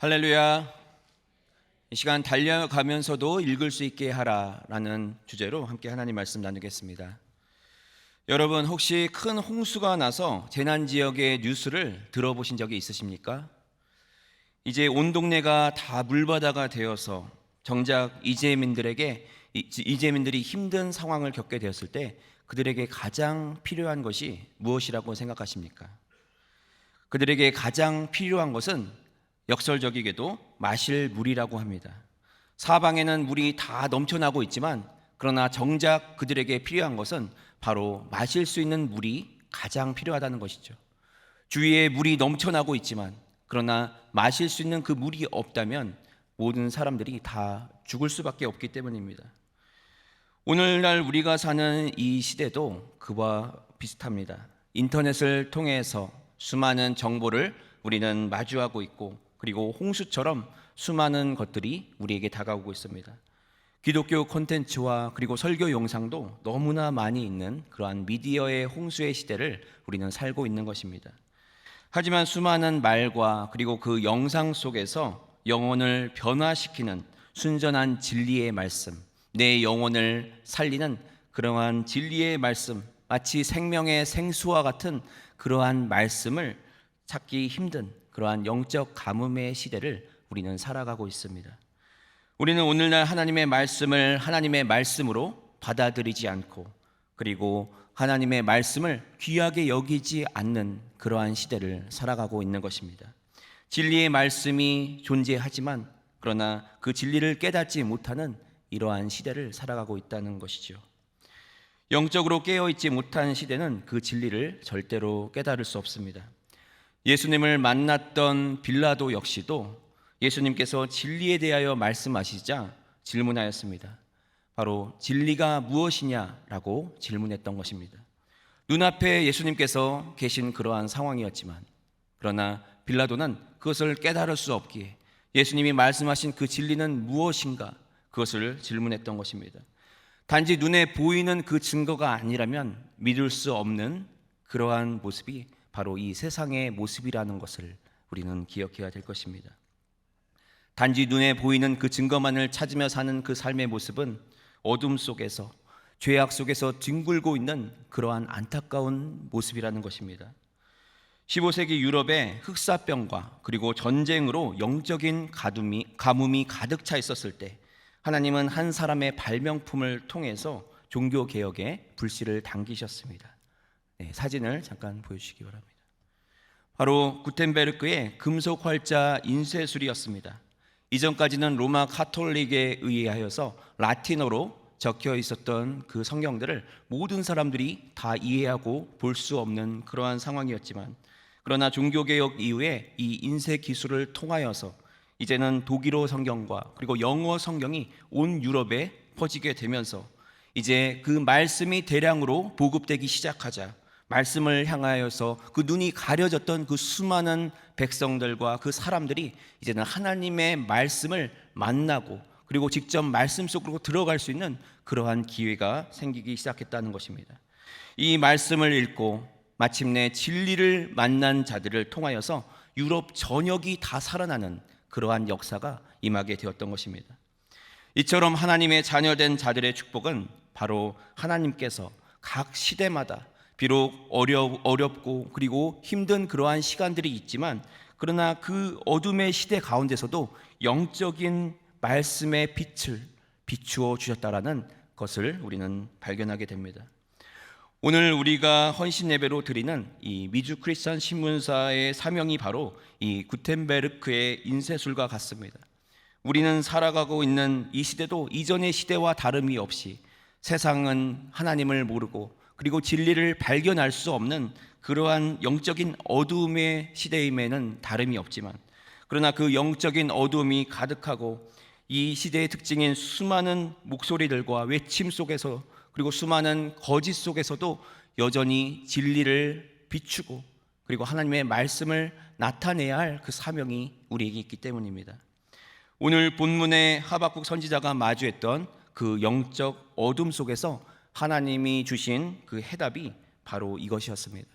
할렐루야. 이 시간 달려가면서도 읽을 수 있게 하라라는 주제로 함께 하나님 말씀 나누겠습니다. 여러분, 혹시 큰 홍수가 나서 재난 지역의 뉴스를 들어보신 적이 있으십니까? 이제 온 동네가 다 물바다가 되어서 정작 이재민들이 힘든 상황을 겪게 되었을 때 그들에게 가장 필요한 것이 무엇이라고 생각하십니까? 그들에게 가장 필요한 것은 역설적이게도 마실 물이라고 합니다. 사방에는 물이 다 넘쳐나고 있지만 그러나 정작 그들에게 필요한 것은 바로 마실 수 있는 물이 가장 필요하다는 것이죠. 주위에 물이 넘쳐나고 있지만 그러나 마실 수 있는 그 물이 없다면 모든 사람들이 다 죽을 수밖에 없기 때문입니다. 오늘날 우리가 사는 이 시대도 그와 비슷합니다. 인터넷을 통해서 수많은 정보를 우리는 마주하고 있고, 그리고 홍수처럼 수많은 것들이 우리에게 다가오고 있습니다. 기독교 콘텐츠와 그리고 설교 영상도 너무나 많이 있는 그러한 미디어의 홍수의 시대를 우리는 살고 있는 것입니다. 하지만 수많은 말과 그리고 그 영상 속에서 영혼을 변화시키는 순전한 진리의 말씀, 내 영혼을 살리는 그러한 진리의 말씀, 마치 생명의 생수와 같은 그러한 말씀을 찾기 힘든 그러한 영적 가뭄의 시대를 우리는 살아가고 있습니다. 우리는 오늘날 하나님의 말씀을 하나님의 말씀으로 받아들이지 않고, 그리고 하나님의 말씀을 귀하게 여기지 않는 그러한 시대를 살아가고 있는 것입니다. 진리의 말씀이 존재하지만 그러나 그 진리를 깨닫지 못하는 이러한 시대를 살아가고 있다는 것이죠. 영적으로 깨어있지 못한 시대는 그 진리를 절대로 깨달을 수 없습니다. 예수님을 만났던 빌라도 역시도 예수님께서 진리에 대하여 말씀하시자 질문하였습니다. 바로 진리가 무엇이냐라고 질문했던 것입니다. 눈앞에 예수님께서 계신 그러한 상황이었지만 그러나 빌라도는 그것을 깨달을 수 없기에 예수님이 말씀하신 그 진리는 무엇인가, 그것을 질문했던 것입니다. 단지 눈에 보이는 그 증거가 아니라면 믿을 수 없는 그러한 모습이 바로 이 세상의 모습이라는 것을 우리는 기억해야 될 것입니다. 단지 눈에 보이는 그 증거만을 찾으며 사는 그 삶의 모습은 어둠 속에서, 죄악 속에서 뒹굴고 있는 그러한 안타까운 모습이라는 것입니다. 15세기 유럽의 흑사병과 그리고 전쟁으로 영적인 가뭄이 가득 차 있었을 때 하나님은 한 사람의 발명품을 통해서 종교개혁에 불씨를 당기셨습니다. 사진을 잠깐 보여주시기 바랍니다. 바로 구텐베르크의 금속 활자 인쇄술이었습니다. 이전까지는 로마 카톨릭에 의하여서 라틴어로 적혀 있었던 그 성경들을 모든 사람들이 다 이해하고 볼 수 없는 그러한 상황이었지만, 그러나 종교개혁 이후에 이 인쇄 기술을 통하여서 이제는 독일어 성경과 그리고 영어 성경이 온 유럽에 퍼지게 되면서 이제 그 말씀이 대량으로 보급되기 시작하자 말씀을 향하여서 그 눈이 가려졌던 그 수많은 백성들과 그 사람들이 이제는 하나님의 말씀을 만나고 그리고 직접 말씀 속으로 들어갈 수 있는 그러한 기회가 생기기 시작했다는 것입니다. 이 말씀을 읽고 마침내 진리를 만난 자들을 통하여서 유럽 전역이 다 살아나는 그러한 역사가 임하게 되었던 것입니다. 이처럼 하나님의 자녀된 자들의 축복은 바로 하나님께서 각 시대마다 비록 어렵고 그리고 힘든 그러한 시간들이 있지만 그러나 그 어둠의 시대 가운데서도 영적인 말씀의 빛을 비추어 주셨다라는 것을 우리는 발견하게 됩니다. 오늘 우리가 헌신 예배로 드리는 이 미주 크리스천 신문사의 사명이 바로 이 구텐베르크의 인쇄술과 같습니다. 우리는 살아가고 있는 이 시대도 이전의 시대와 다름이 없이 세상은 하나님을 모르고 그리고 진리를 발견할 수 없는 그러한 영적인 어두움의 시대임에는 다름이 없지만, 그러나 그 영적인 어두움이 가득하고 이 시대의 특징인 수많은 목소리들과 외침 속에서 그리고 수많은 거짓 속에서도 여전히 진리를 비추고 그리고 하나님의 말씀을 나타내야 할 그 사명이 우리에게 있기 때문입니다. 오늘 본문의 하박국 선지자가 마주했던 그 영적 어둠 속에서 하나님이 주신 그 해답이 바로 이것이었습니다.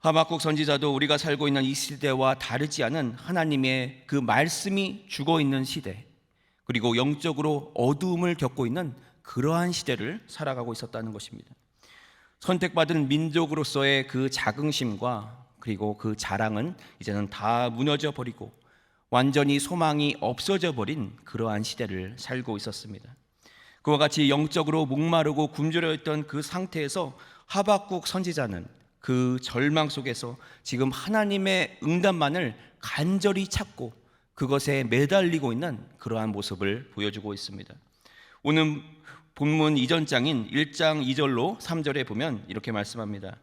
하박국 선지자도 우리가 살고 있는 이 시대와 다르지 않은 하나님의 그 말씀이 죽어 있는 시대, 그리고 영적으로 어두움을 겪고 있는 그러한 시대를 살아가고 있었다는 것입니다. 선택받은 민족으로서의 그 자긍심과 그리고 그 자랑은 이제는 다 무너져 버리고 완전히 소망이 없어져 버린 그러한 시대를 살고 있었습니다. 그와 같이 영적으로 목마르고 굶주려 있던 그 상태에서 하박국 선지자는 그 절망 속에서 지금 하나님의 응답만을 간절히 찾고 그것에 매달리고 있는 그러한 모습을 보여주고 있습니다. 오늘 본문 이전 장인 1장 2절로 3절에 보면 이렇게 말씀합니다.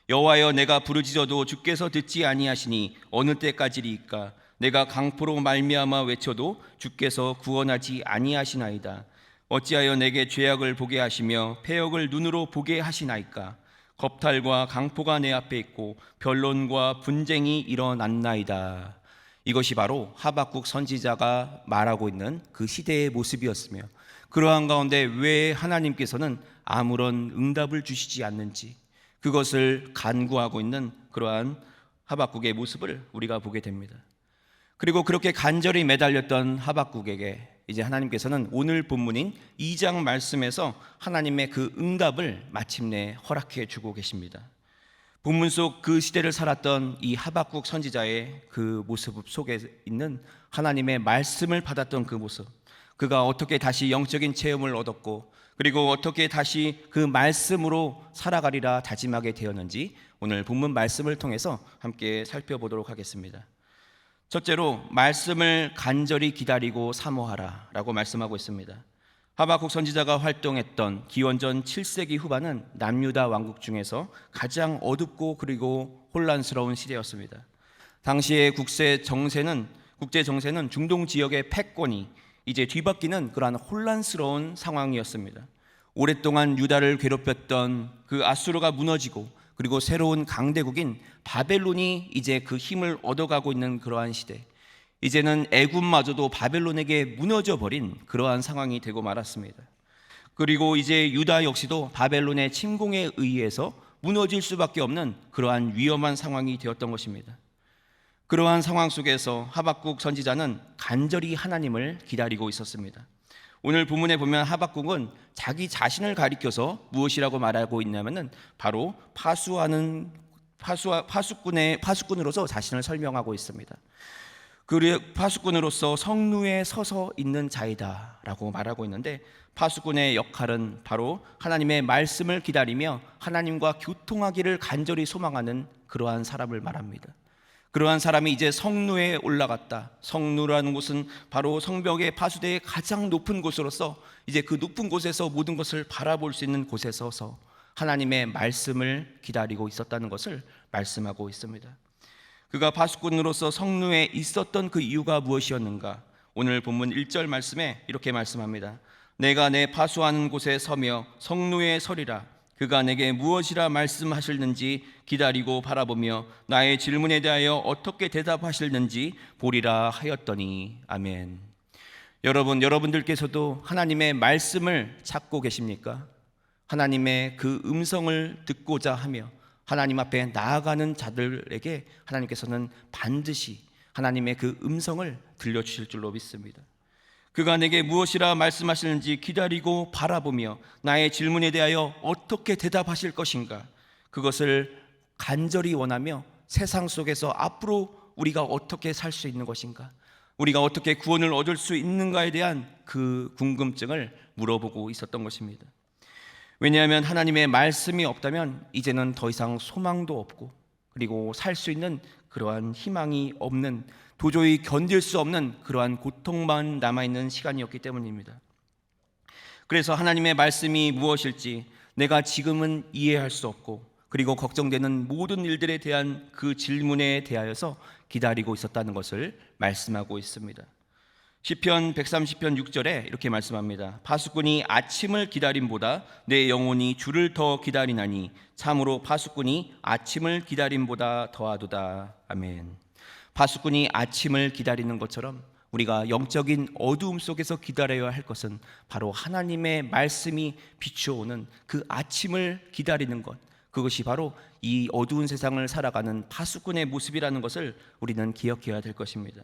여호와여, 내가 부르짖어도 주께서 듣지 아니하시니 어느 때까지리이까? 내가 강포로 말미암아 외쳐도 주께서 구원하지 아니하시나이다. 어찌하여 내게 죄악을 보게 하시며 패역을 눈으로 보게 하시나이까? 겁탈과 강포가 내 앞에 있고 변론과 분쟁이 일어났나이다. 이것이 바로 하박국 선지자가 말하고 있는 그 시대의 모습이었으며, 그러한 가운데 왜 하나님께서는 아무런 응답을 주시지 않는지 그것을 간구하고 있는 그러한 하박국의 모습을 우리가 보게 됩니다. 그리고 그렇게 간절히 매달렸던 하박국에게 이제 하나님께서는 오늘 본문인 2장 말씀에서 하나님의 그 응답을 마침내 허락해 주고 계십니다. 본문 속 그 시대를 살았던 이 하박국 선지자의 그 모습 속에 있는 하나님의 말씀을 받았던 그 모습, 그가 어떻게 다시 영적인 체험을 얻었고 그리고 어떻게 다시 그 말씀으로 살아가리라 다짐하게 되었는지 오늘 본문 말씀을 통해서 함께 살펴보도록 하겠습니다. 첫째로 말씀을 간절히 기다리고 사모하라 라고 말씀하고 있습니다. 하박국 선지자가 활동했던 기원전 7세기 후반은 남유다 왕국 중에서 가장 어둡고 그리고 혼란스러운 시대였습니다. 당시의 국제 정세는 중동 지역의 패권이 이제 뒤바뀌는 그러한 혼란스러운 상황이었습니다. 오랫동안 유다를 괴롭혔던 그 아수르가 무너지고 그리고 새로운 강대국인 바벨론이 이제 그 힘을 얻어가고 있는 그러한 시대, 이제는 애굽마저도 바벨론에게 무너져 버린 그러한 상황이 되고 말았습니다. 그리고 이제 유다 역시도 바벨론의 침공에 의해서 무너질 수밖에 없는 그러한 위험한 상황이 되었던 것입니다. 그러한 상황 속에서 하박국 선지자는 간절히 하나님을 기다리고 있었습니다. 오늘 본문에 보면 하박국은 자기 자신을 가리켜서 무엇이라고 말하고 있냐면은 바로 파수꾼으로서 자신을 설명하고 있습니다. 그 파수꾼으로서 성루에 서서 있는 자이다라고 말하고 있는데, 파수꾼의 역할은 바로 하나님의 말씀을 기다리며 하나님과 교통하기를 간절히 소망하는 그러한 사람을 말합니다. 그러한 사람이 이제 성루에 올라갔다. 성루라는 곳은 바로 성벽의 파수대의 가장 높은 곳으로서 이제 그 높은 곳에서 모든 것을 바라볼 수 있는 곳에 서서 하나님의 말씀을 기다리고 있었다는 것을 말씀하고 있습니다. 그가 파수꾼으로서 성루에 있었던 그 이유가 무엇이었는가? 오늘 본문 1절 말씀에 이렇게 말씀합니다. 내가 내 파수하는 곳에 서며 성루에 서리라. 그가 내게 무엇이라 말씀하실는지 기다리고 바라보며 나의 질문에 대하여 어떻게 대답하실는지 보리라 하였더니. 아멘. 여러분들께서도 하나님의 말씀을 찾고 계십니까? 하나님의 그 음성을 듣고자 하며 하나님 앞에 나아가는 자들에게 하나님께서는 반드시 하나님의 그 음성을 들려주실 줄로 믿습니다. 그가 내게 무엇이라 말씀하시는지 기다리고 바라보며 나의 질문에 대하여 어떻게 대답하실 것인가, 그것을 간절히 원하며 세상 속에서 앞으로 우리가 어떻게 살 수 있는 것인가, 우리가 어떻게 구원을 얻을 수 있는가에 대한 그 궁금증을 물어보고 있었던 것입니다. 왜냐하면 하나님의 말씀이 없다면 이제는 더 이상 소망도 없고 그리고 살 수 있는 그러한 희망이 없는, 도저히 견딜 수 없는 그러한 고통만 남아있는 시간이었기 때문입니다. 그래서 하나님의 말씀이 무엇일지 내가 지금은 이해할 수 없고 그리고 걱정되는 모든 일들에 대한 그 질문에 대하여서 기다리고 있었다는 것을 말씀하고 있습니다. 시편 130편 6절에 이렇게 말씀합니다. 파수꾼이 아침을 기다림보다 내 영혼이 주를 더 기다리나니 참으로 파수꾼이 아침을 기다림보다 더하도다. 아멘. 파수꾼이 아침을 기다리는 것처럼 우리가 영적인 어두움 속에서 기다려야 할 것은 바로 하나님의 말씀이 비추어오는 그 아침을 기다리는 것, 그것이 바로 이 어두운 세상을 살아가는 파수꾼의 모습이라는 것을 우리는 기억해야 될 것입니다.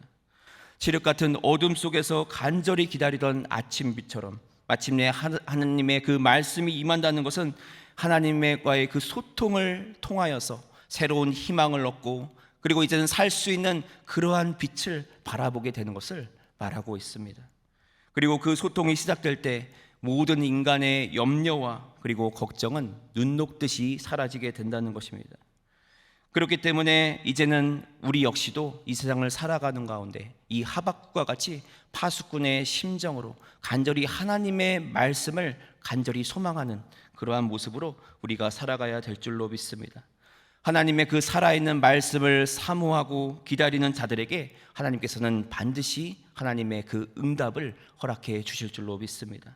칠흑 같은 어둠 속에서 간절히 기다리던 아침빛처럼 마침내 하나님의 그 말씀이 임한다는 것은 하나님과의 그 소통을 통하여서 새로운 희망을 얻고, 그리고 이제는 살 수 있는 그러한 빛을 바라보게 되는 것을 말하고 있습니다. 그리고 그 소통이 시작될 때 모든 인간의 염려와 그리고 걱정은 눈 녹듯이 사라지게 된다는 것입니다. 그렇기 때문에 이제는 우리 역시도 이 세상을 살아가는 가운데 이 하박국과 같이 파수꾼의 심정으로 간절히 하나님의 말씀을 간절히 소망하는 그러한 모습으로 우리가 살아가야 될 줄로 믿습니다. 하나님의 그 살아있는 말씀을 사모하고 기다리는 자들에게 하나님께서는 반드시 하나님의 그 응답을 허락해 주실 줄로 믿습니다.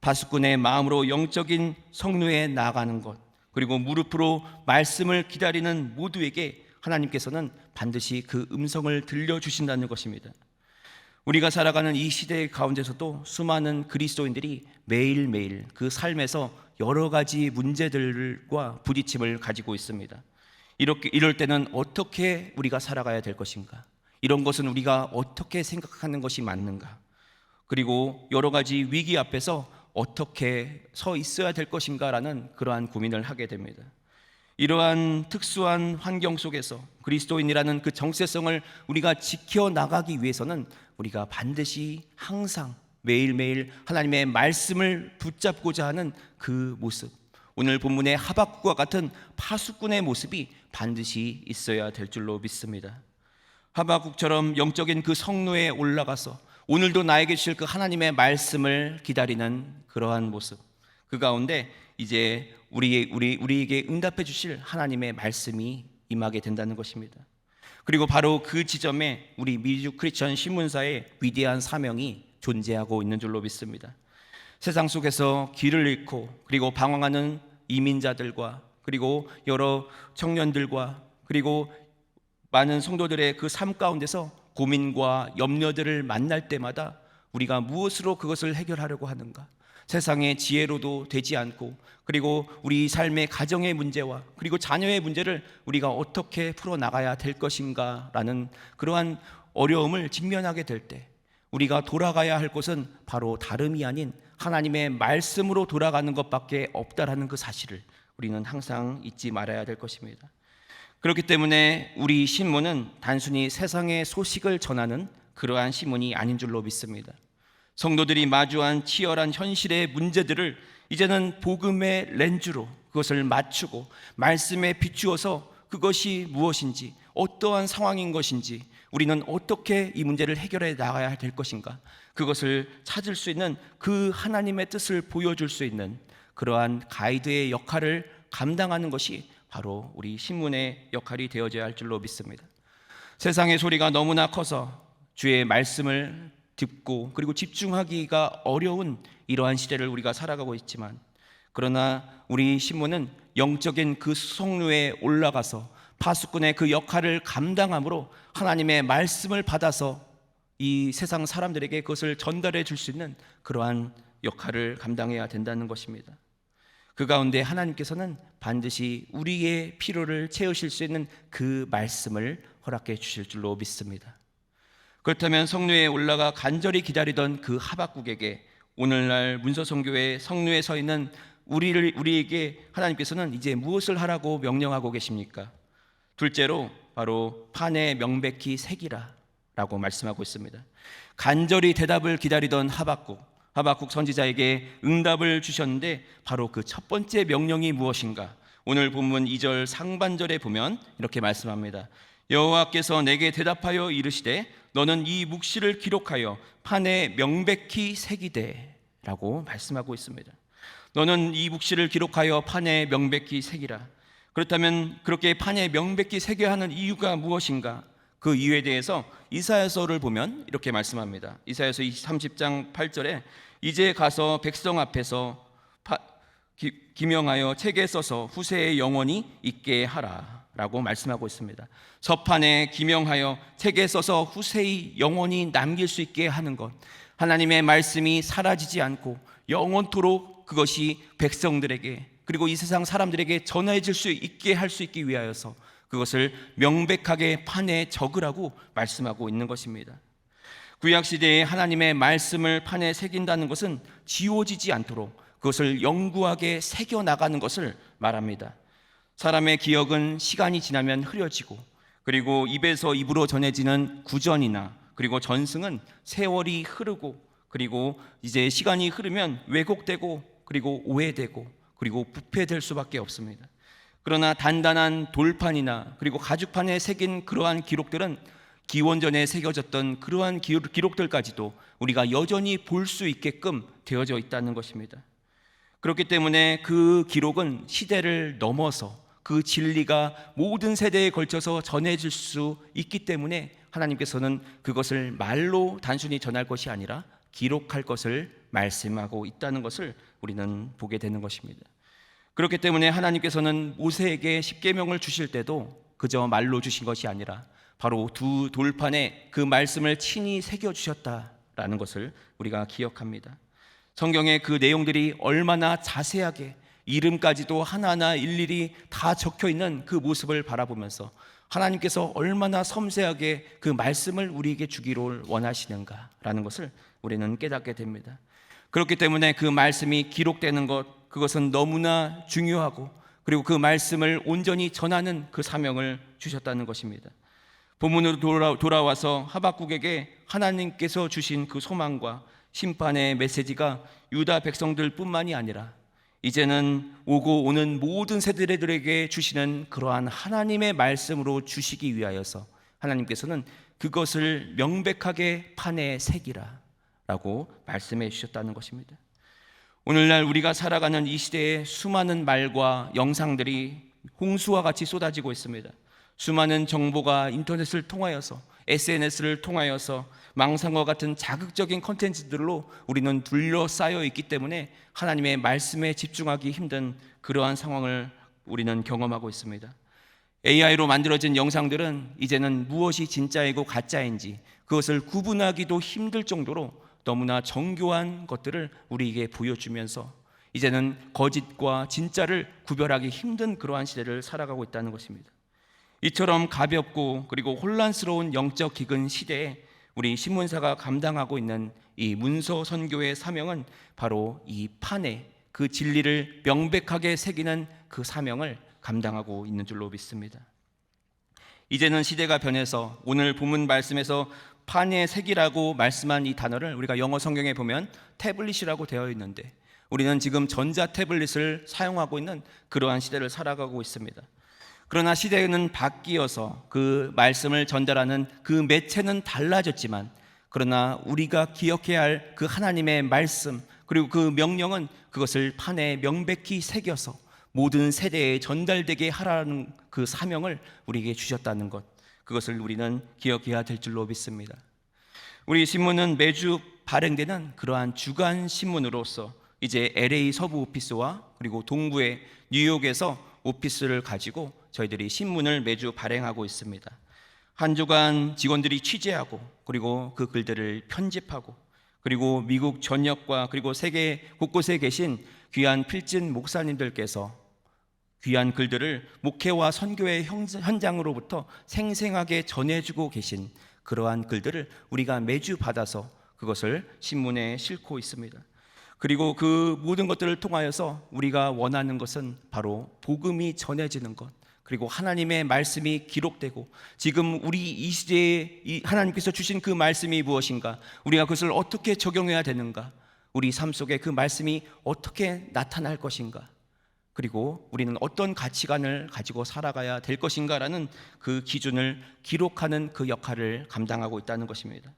파수꾼의 마음으로 영적인 성루에 나아가는 것, 그리고 무릎으로 말씀을 기다리는 모두에게 하나님께서는 반드시 그 음성을 들려주신다는 것입니다. 우리가 살아가는 이 시대 가운데서도 수많은 그리스도인들이 매일매일 그 삶에서 여러 가지 문제들과 부딪힘을 가지고 있습니다. 이럴 때는 어떻게 우리가 살아가야 될 것인가? 이런 것은 우리가 어떻게 생각하는 것이 맞는가? 그리고 여러 가지 위기 앞에서 어떻게 서 있어야 될 것인가라는 그러한 고민을 하게 됩니다. 이러한 특수한 환경 속에서 그리스도인이라는 그 정체성을 우리가 지켜나가기 위해서는 우리가 반드시 항상 매일매일 하나님의 말씀을 붙잡고자 하는 그 모습, 오늘 본문의 하박국과 같은 파수꾼의 모습이 반드시 있어야 될 줄로 믿습니다. 하박국처럼 영적인 그 성로에 올라가서 오늘도 나에게 주실 그 하나님의 말씀을 기다리는 그러한 모습, 그 가운데 이제 우리에게 응답해 주실 하나님의 말씀이 임하게 된다는 것입니다. 그리고 바로 그 지점에 우리 미주 크리스천 신문사의 위대한 사명이 존재하고 있는 줄로 믿습니다. 세상 속에서 길을 잃고 그리고 방황하는 이민자들과 그리고 여러 청년들과 그리고 많은 성도들의 그 삶 가운데서 고민과 염려들을 만날 때마다 우리가 무엇으로 그것을 해결하려고 하는가? 세상의 지혜로도 되지 않고, 그리고 우리 삶의 가정의 문제와 그리고 자녀의 문제를 우리가 어떻게 풀어나가야 될 것인가 라는 그러한 어려움을 직면하게 될 때 우리가 돌아가야 할 곳은 바로 다름이 아닌 하나님의 말씀으로 돌아가는 것밖에 없다라는 그 사실을 우리는 항상 잊지 말아야 될 것입니다. 그렇기 때문에 우리 신문은 단순히 세상의 소식을 전하는 그러한 신문이 아닌 줄로 믿습니다. 성도들이 마주한 치열한 현실의 문제들을 이제는 복음의 렌즈로 그것을 맞추고 말씀에 비추어서 그것이 무엇인지, 어떠한 상황인 것인지, 우리는 어떻게 이 문제를 해결해 나가야 될 것인가, 그것을 찾을 수 있는 그 하나님의 뜻을 보여줄 수 있는 그러한 가이드의 역할을 감당하는 것이 바로 우리 신문의 역할이 되어져야 할 줄로 믿습니다. 세상의 소리가 너무나 커서 주의 말씀을 듣고 그리고 집중하기가 어려운 이러한 시대를 우리가 살아가고 있지만, 그러나 우리 신문은 영적인 그 수송로에 올라가서 파수꾼의 그 역할을 감당함으로 하나님의 말씀을 받아서 이 세상 사람들에게 그것을 전달해 줄 수 있는 그러한 역할을 감당해야 된다는 것입니다. 그 가운데 하나님께서는 반드시 우리의 필요를 채우실 수 있는 그 말씀을 허락해 주실 줄로 믿습니다. 그렇다면 성루에 올라가 간절히 기다리던 그 하박국에게 오늘날 문서선교회 성루에 서 있는 우리에게 하나님께서는 이제 무엇을 하라고 명령하고 계십니까? 둘째로 바로 판에 명백히 새기라 라고 말씀하고 있습니다. 간절히 대답을 기다리던 하박국 선지자에게 응답을 주셨는데 바로 그 첫 번째 명령이 무엇인가? 오늘 본문 2절 상반절에 보면 이렇게 말씀합니다. 여호와께서 내게 대답하여 이르시되 너는 이 묵시를 기록하여 판에 명백히 새기되 라고 말씀하고 있습니다. 너는 이 묵시를 기록하여 판에 명백히 새기라. 그렇다면 그렇게 판에 명백히 새겨야 하는 이유가 무엇인가? 그 이유에 대해서 이사야서를 보면 이렇게 말씀합니다. 이사야서 30장 8절에 이제 가서 백성 앞에서 기명하여 책에 써서 후세에 영원히 있게 하라 라고 말씀하고 있습니다. 서판에 기명하여 책에 써서 후세의 영원히 남길 수 있게 하는 것, 하나님의 말씀이 사라지지 않고 영원토록 그것이 백성들에게 그리고 이 세상 사람들에게 전해질 수 있게 할 수 있기 위하여서 그것을 명백하게 판에 적으라고 말씀하고 있는 것입니다. 구약시대에 하나님의 말씀을 판에 새긴다는 것은 지워지지 않도록 그것을 영구하게 새겨나가는 것을 말합니다. 사람의 기억은 시간이 지나면 흐려지고, 그리고 입에서 입으로 전해지는 구전이나 그리고 전승은 세월이 흐르고, 그리고 이제 시간이 흐르면 왜곡되고, 그리고 오해되고, 그리고 부패될 수밖에 없습니다. 그러나 단단한 돌판이나 그리고 가죽판에 새긴 그러한 기록들은 기원전에 새겨졌던 그러한 기록들까지도 우리가 여전히 볼 수 있게끔 되어져 있다는 것입니다. 그렇기 때문에 그 기록은 시대를 넘어서 그 진리가 모든 세대에 걸쳐서 전해질 수 있기 때문에 하나님께서는 그것을 말로 단순히 전할 것이 아니라 기록할 것을 말씀하고 있다는 것을 우리는 보게 되는 것입니다. 그렇기 때문에 하나님께서는 모세에게 십계명을 주실 때도 그저 말로 주신 것이 아니라 바로 두 돌판에 그 말씀을 친히 새겨주셨다라는 것을 우리가 기억합니다. 성경의 그 내용들이 얼마나 자세하게 이름까지도 하나하나 일일이 다 적혀 있는 그 모습을 바라보면서 하나님께서 얼마나 섬세하게 그 말씀을 우리에게 주기를 원하시는가라는 것을 우리는 깨닫게 됩니다. 그렇기 때문에 그 말씀이 기록되는 것, 그것은 너무나 중요하고, 그리고 그 말씀을 온전히 전하는 그 사명을 주셨다는 것입니다. 본문으로 돌아와서 하박국에게 하나님께서 주신 그 소망과 심판의 메시지가 유다 백성들 뿐만이 아니라 이제는 오고 오는 모든 세대들에게 주시는 그러한 하나님의 말씀으로 주시기 위하여서 하나님께서는 그것을 명백하게 판에 새기라 라고 말씀해 주셨다는 것입니다. 오늘날 우리가 살아가는 이 시대에 수많은 말과 영상들이 홍수와 같이 쏟아지고 있습니다. 수많은 정보가 인터넷을 통하여서, SNS를 통하여서 망상과 같은 자극적인 콘텐츠들로 우리는 둘러싸여 있기 때문에 하나님의 말씀에 집중하기 힘든 그러한 상황을 우리는 경험하고 있습니다. AI로 만들어진 영상들은 이제는 무엇이 진짜이고 가짜인지 그것을 구분하기도 힘들 정도로 너무나 정교한 것들을 우리에게 보여주면서 이제는 거짓과 진짜를 구별하기 힘든 그러한 시대를 살아가고 있다는 것입니다. 이처럼 가볍고 그리고 혼란스러운 영적 기근 시대에 우리 신문사가 감당하고 있는 이 문서 선교의 사명은 바로 이 판에 그 진리를 명백하게 새기는 그 사명을 감당하고 있는 줄로 믿습니다. 이제는 시대가 변해서 오늘 본문 말씀에서 판에 새기라고 말씀한 이 단어를 우리가 영어 성경에 보면 태블릿이라고 되어 있는데 우리는 지금 전자 태블릿을 사용하고 있는 그러한 시대를 살아가고 있습니다. 그러나 시대는 바뀌어서 그 말씀을 전달하는 그 매체는 달라졌지만 그러나 우리가 기억해야 할 그 하나님의 말씀 그리고 그 명령은 그것을 판에 명백히 새겨서 모든 세대에 전달되게 하라는 그 사명을 우리에게 주셨다는 것, 그것을 우리는 기억해야 될 줄로 믿습니다. 우리 신문은 매주 발행되는 그러한 주간 신문으로서 이제 LA 서부 오피스와 그리고 동부의 뉴욕에서 오피스를 가지고 저희들이 신문을 매주 발행하고 있습니다. 한 주간 직원들이 취재하고 그리고 그 글들을 편집하고 그리고 미국 전역과 그리고 세계 곳곳에 계신 귀한 필진 목사님들께서 귀한 글들을 목회와 선교의 현장으로부터 생생하게 전해주고 계신 그러한 글들을 우리가 매주 받아서 그것을 신문에 싣고 있습니다. 그리고 그 모든 것들을 통하여서 우리가 원하는 것은 바로 복음이 전해지는 것, 그리고 하나님의 말씀이 기록되고 지금 우리 이 시대에 하나님께서 주신 그 말씀이 무엇인가, 우리가 그것을 어떻게 적용해야 되는가, 우리 삶 속에 그 말씀이 어떻게 나타날 것인가, 그리고 우리는 어떤 가치관을 가지고 살아가야 될 것인가라는 그 기준을 기록하는 그 역할을 감당하고 있다는 것입니다.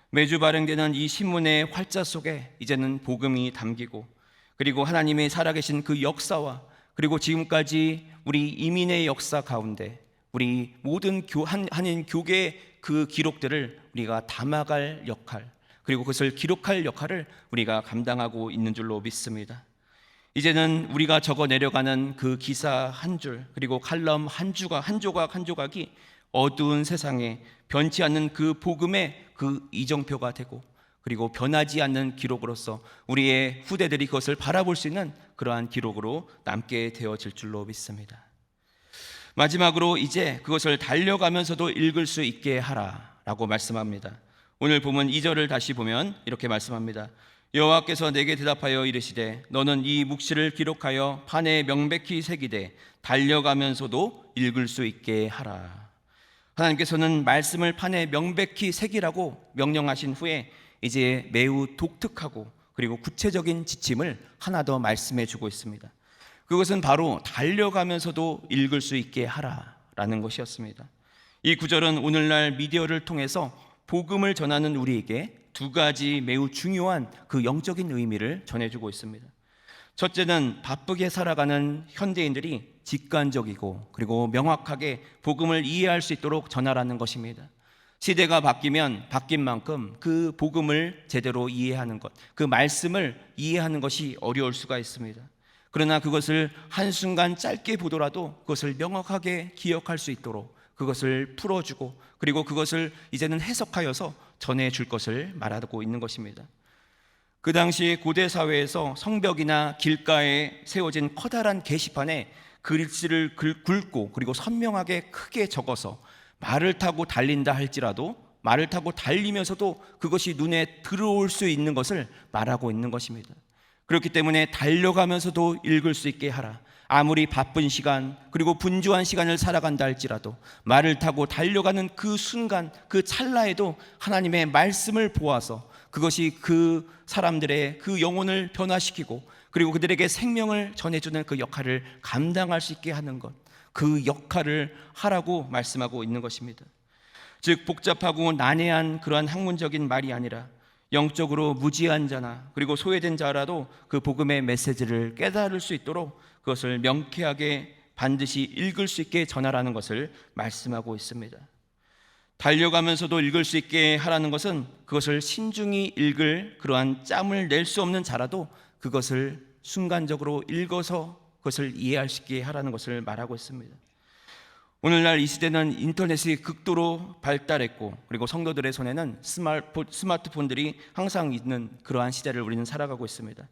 매주 발행되는 이 신문의 활자 속에 이제는 복음이 담기고 그리고 하나님의 살아계신 그 역사와 그리고 지금까지 우리 이민의 역사 가운데 우리 모든 한인 교계의 그 기록들을 우리가 담아갈 역할, 그리고 그것을 기록할 역할을 우리가 감당하고 있는 줄로 믿습니다. 이제는 우리가 적어 내려가는 그 기사 한 줄, 그리고 칼럼 한 조각 한 조각이 어두운 세상에 변치 않는 그 복음의 그 이정표가 되고 그리고 변하지 않는 기록으로서 우리의 후대들이 그것을 바라볼 수 있는 그러한 기록으로 남게 되어질 줄로 믿습니다. 마지막으로 이제 그것을 달려가면서도 읽을 수 있게 하라라고 말씀합니다. 오늘 보면 2절을 다시 보면 이렇게 말씀합니다. 여호와께서 내게 대답하여 이르시되 너는 이 묵시를 기록하여 판에 명백히 새기되 달려가면서도 읽을 수 있게 하라. 하나님께서는 말씀을 판에 명백히 새기라고 명령하신 후에 이제 매우 독특하고 그리고 구체적인 지침을 하나 더 말씀해 주고 있습니다. 그것은 바로 달려가면서도 읽을 수 있게 하라라는 것이었습니다. 이 구절은 오늘날 미디어를 통해서 복음을 전하는 우리에게 두 가지 매우 중요한 그 영적인 의미를 전해주고 있습니다. 첫째는 바쁘게 살아가는 현대인들이 직관적이고 그리고 명확하게 복음을 이해할 수 있도록 전하라는 것입니다. 시대가 바뀌면 바뀐 만큼 그 복음을 제대로 이해하는 것, 그 말씀을 이해하는 것이 어려울 수가 있습니다. 그러나 그것을 한순간 짧게 보더라도 그것을 명확하게 기억할 수 있도록 그것을 풀어주고 그리고 그것을 이제는 해석하여서 전해줄 것을 말하고 있는 것입니다. 그 당시 고대 사회에서 성벽이나 길가에 세워진 커다란 게시판에 글씨를 굵고 그리고 선명하게 크게 적어서 말을 타고 달린다 할지라도 말을 타고 달리면서도 그것이 눈에 들어올 수 있는 것을 말하고 있는 것입니다. 그렇기 때문에 달려가면서도 읽을 수 있게 하라. 아무리 바쁜 시간 그리고 분주한 시간을 살아간다 할지라도 말을 타고 달려가는 그 순간 그 찰나에도 하나님의 말씀을 보아서 그것이 그 사람들의 그 영혼을 변화시키고 그리고 그들에게 생명을 전해주는 그 역할을 감당할 수 있게 하는 것, 그 역할을 하라고 말씀하고 있는 것입니다. 즉 복잡하고 난해한 그러한 학문적인 말이 아니라 영적으로 무지한 자나 그리고 소외된 자라도 그 복음의 메시지를 깨달을 수 있도록 그것을 명쾌하게 반드시 읽을 수 있게 전하라는 것을 말씀하고 있습니다. 달려가면서도 읽을 수 있게 하라는 것은 그것을 신중히 읽을 그러한 짬을 낼 수 없는 자라도 그것을 순간적으로 읽어서 그것을 이해할 수 있게 하라는 것을 말하고 있습니다. 오늘날 이 시대는 인터넷이 극도로 발달했고 그리고 성도들의 손에는 스마트폰들이 항상 있는 그러한 시대를 우리는 살아가고 있습니다.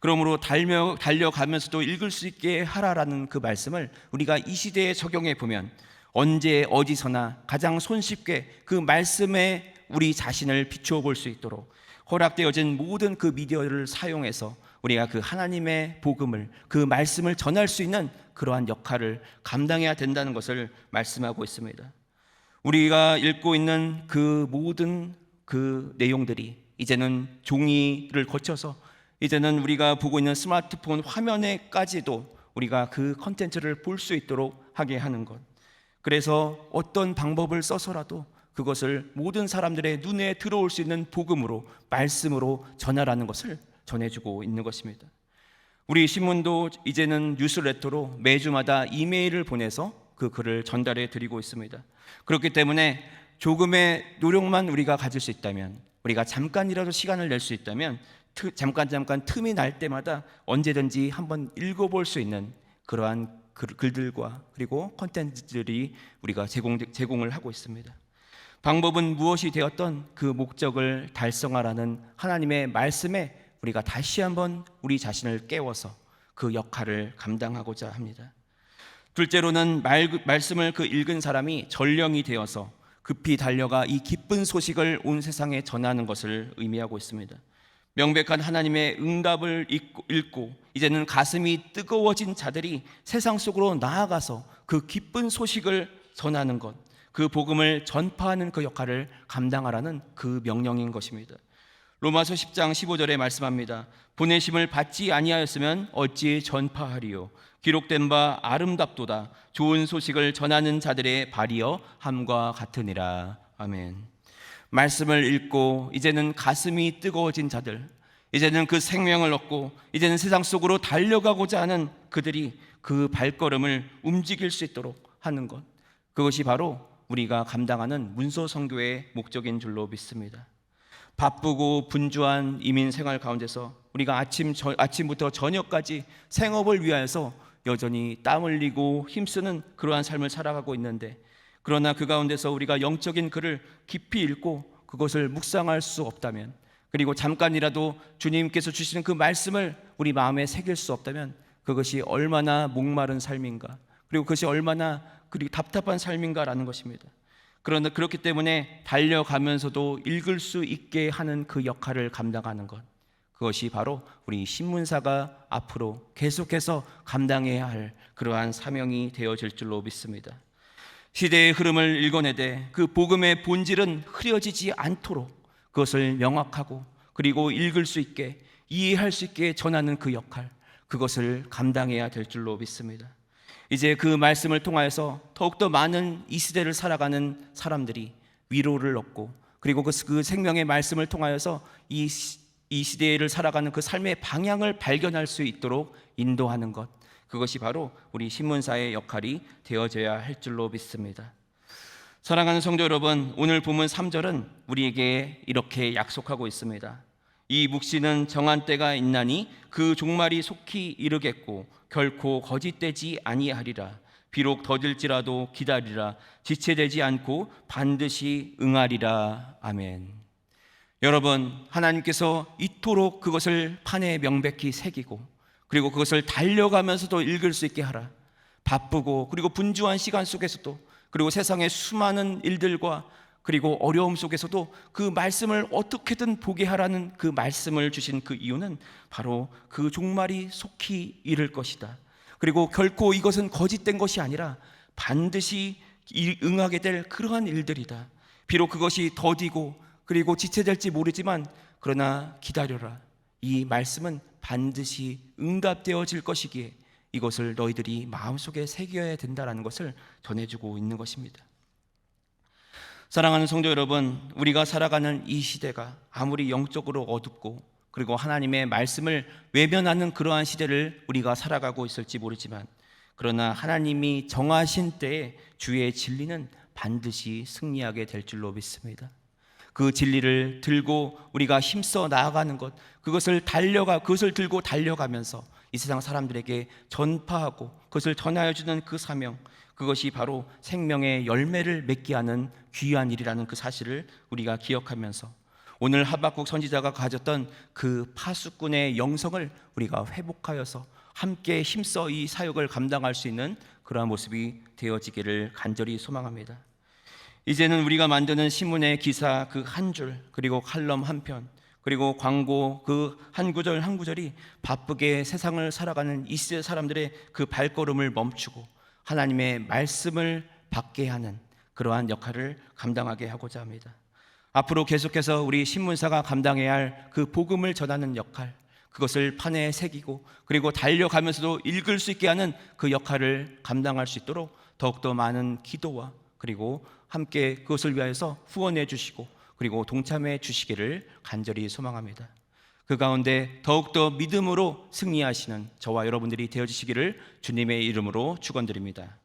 그러므로 달려가면서도 읽을 수 있게 하라라는 그 말씀을 우리가 이 시대에 적용해 보면 언제 어디서나 가장 손쉽게 그 말씀에 우리 자신을 비추어 볼 수 있도록 허락되어진 모든 그 미디어를 사용해서 우리가 그 하나님의 복음을 그 말씀을 전할 수 있는 그러한 역할을 감당해야 된다는 것을 말씀하고 있습니다. 우리가 읽고 있는 그 모든 그 내용들이 이제는 종이를 거쳐서 이제는 우리가 보고 있는 스마트폰 화면에까지도 우리가 그 컨텐츠를 볼 수 있도록 하게 하는 것. 그래서 어떤 방법을 써서라도 그것을 모든 사람들의 눈에 들어올 수 있는 복음으로 말씀으로 전하라는 것을 전해주고 있는 것입니다. 우리 신문도 이제는 뉴스레터로 매주마다 이메일을 보내서 그 글을 전달해 드리고 있습니다. 그렇기 때문에 조금의 노력만 우리가 가질 수 있다면, 우리가 잠깐이라도 시간을 낼 수 있다면 잠깐 틈이 날 때마다 언제든지 한번 읽어볼 수 있는 그러한 글들과 그리고 콘텐츠들이 우리가 제공을 하고 있습니다. 방법은 무엇이 되었던 그 목적을 달성하라는 하나님의 말씀에 우리가 다시 한번 우리 자신을 깨워서 그 역할을 감당하고자 합니다. 둘째로는 말씀을 그 읽은 사람이 전령이 되어서 급히 달려가 이 기쁜 소식을 온 세상에 전하는 것을 의미하고 있습니다. 명백한 하나님의 응답을 읽고 이제는 가슴이 뜨거워진 자들이 세상 속으로 나아가서 그 기쁜 소식을 전하는 것, 그 복음을 전파하는 그 역할을 감당하라는 그 명령인 것입니다. 로마서 10장 15절에 말씀합니다. 보내심을 받지 아니하였으면 어찌 전파하리요. 기록된 바 아름답도다. 좋은 소식을 전하는 자들의 발이여 함과 같으니라. 아멘. 말씀을 읽고 이제는 가슴이 뜨거워진 자들, 이제는 그 생명을 얻고 이제는 세상 속으로 달려가고자 하는 그들이 그 발걸음을 움직일 수 있도록 하는 것, 그것이 바로 우리가 감당하는 문서 선교의 목적인 줄로 믿습니다. 바쁘고 분주한 이민 생활 가운데서 우리가 아침부터 저녁까지 생업을 위하여서 여전히 땀 흘리고 힘쓰는 그러한 삶을 살아가고 있는데, 그러나 그 가운데서 우리가 영적인 글을 깊이 읽고 그것을 묵상할 수 없다면, 그리고 잠깐이라도 주님께서 주시는 그 말씀을 우리 마음에 새길 수 없다면 그것이 얼마나 목마른 삶인가, 그리고 그것이 얼마나 답답한 삶인가라는 것입니다. 그러나 그렇기 때문에 달려가면서도 읽을 수 있게 하는 그 역할을 감당하는 것, 그것이 바로 우리 신문사가 앞으로 계속해서 감당해야 할 그러한 사명이 되어질 줄로 믿습니다. 시대의 흐름을 읽어내되 그 복음의 본질은 흐려지지 않도록 그것을 명확하고 그리고 읽을 수 있게, 이해할 수 있게 전하는 그 역할, 그것을 감당해야 될 줄로 믿습니다. 이제 그 말씀을 통하여서 더욱더 많은 이 시대를 살아가는 사람들이 위로를 얻고, 그리고 그 생명의 말씀을 통하여서 이 시대를 살아가는 그 삶의 방향을 발견할 수 있도록 인도하는 것, 그것이 바로 우리 신문사의 역할이 되어져야 할 줄로 믿습니다. 사랑하는 성도 여러분, 오늘 본문 3절은 우리에게 이렇게 약속하고 있습니다. 이 묵시는 정한 때가 있나니 그 종말이 속히 이르겠고 결코 거짓되지 아니하리라. 비록 더딜지라도 기다리라. 지체되지 않고 반드시 응하리라. 아멘. 여러분, 하나님께서 이토록 그것을 판에 명백히 새기고, 그리고 그것을 달려가면서도 읽을 수 있게 하라. 바쁘고 그리고 분주한 시간 속에서도, 그리고 세상의 수많은 일들과 그리고 어려움 속에서도 그 말씀을 어떻게든 보게 하라는 그 말씀을 주신 그 이유는 바로 그 종말이 속히 이를 것이다. 그리고 결코 이것은 거짓된 것이 아니라 반드시 응하게 될 그러한 일들이다. 비록 그것이 더디고 그리고 지체될지 모르지만 그러나 기다려라. 이 말씀은 반드시 응답되어질 것이기에 이것을 너희들이 마음속에 새겨야 된다는 것을 전해주고 있는 것입니다. 사랑하는 성도 여러분, 우리가 살아가는 이 시대가 아무리 영적으로 어둡고 그리고 하나님의 말씀을 외면하는 그러한 시대를 우리가 살아가고 있을지 모르지만, 그러나 하나님이 정하신 때에 주의 진리는 반드시 승리하게 될 줄로 믿습니다. 그 진리를 들고 우리가 힘써 나아가는 것, 그것을 들고 달려가면서 이 세상 사람들에게 전파하고 그것을 전하여주는 그 사명, 그것이 바로 생명의 열매를 맺게 하는 귀한 일이라는 그 사실을 우리가 기억하면서 오늘 하박국 선지자가 가졌던 그 파수꾼의 영성을 우리가 회복하여서 함께 힘써 이 사역을 감당할 수 있는 그러한 모습이 되어지기를 간절히 소망합니다. 이제는 우리가 만드는 신문의 기사 그 한 줄, 그리고 칼럼 한 편, 그리고 광고 그 한 구절 한 구절이 바쁘게 세상을 살아가는 이 시대 사람들의 그 발걸음을 멈추고 하나님의 말씀을 받게 하는 그러한 역할을 감당하게 하고자 합니다. 앞으로 계속해서 우리 신문사가 감당해야 할 그 복음을 전하는 역할, 그것을 판에 새기고 그리고 달려가면서도 읽을 수 있게 하는 그 역할을 감당할 수 있도록 더욱더 많은 기도와 그리고 함께 그것을 위하여서 후원해 주시고 그리고 동참해 주시기를 간절히 소망합니다. 그 가운데 더욱더 믿음으로 승리하시는 저와 여러분들이 되어주시기를 주님의 이름으로 축원드립니다.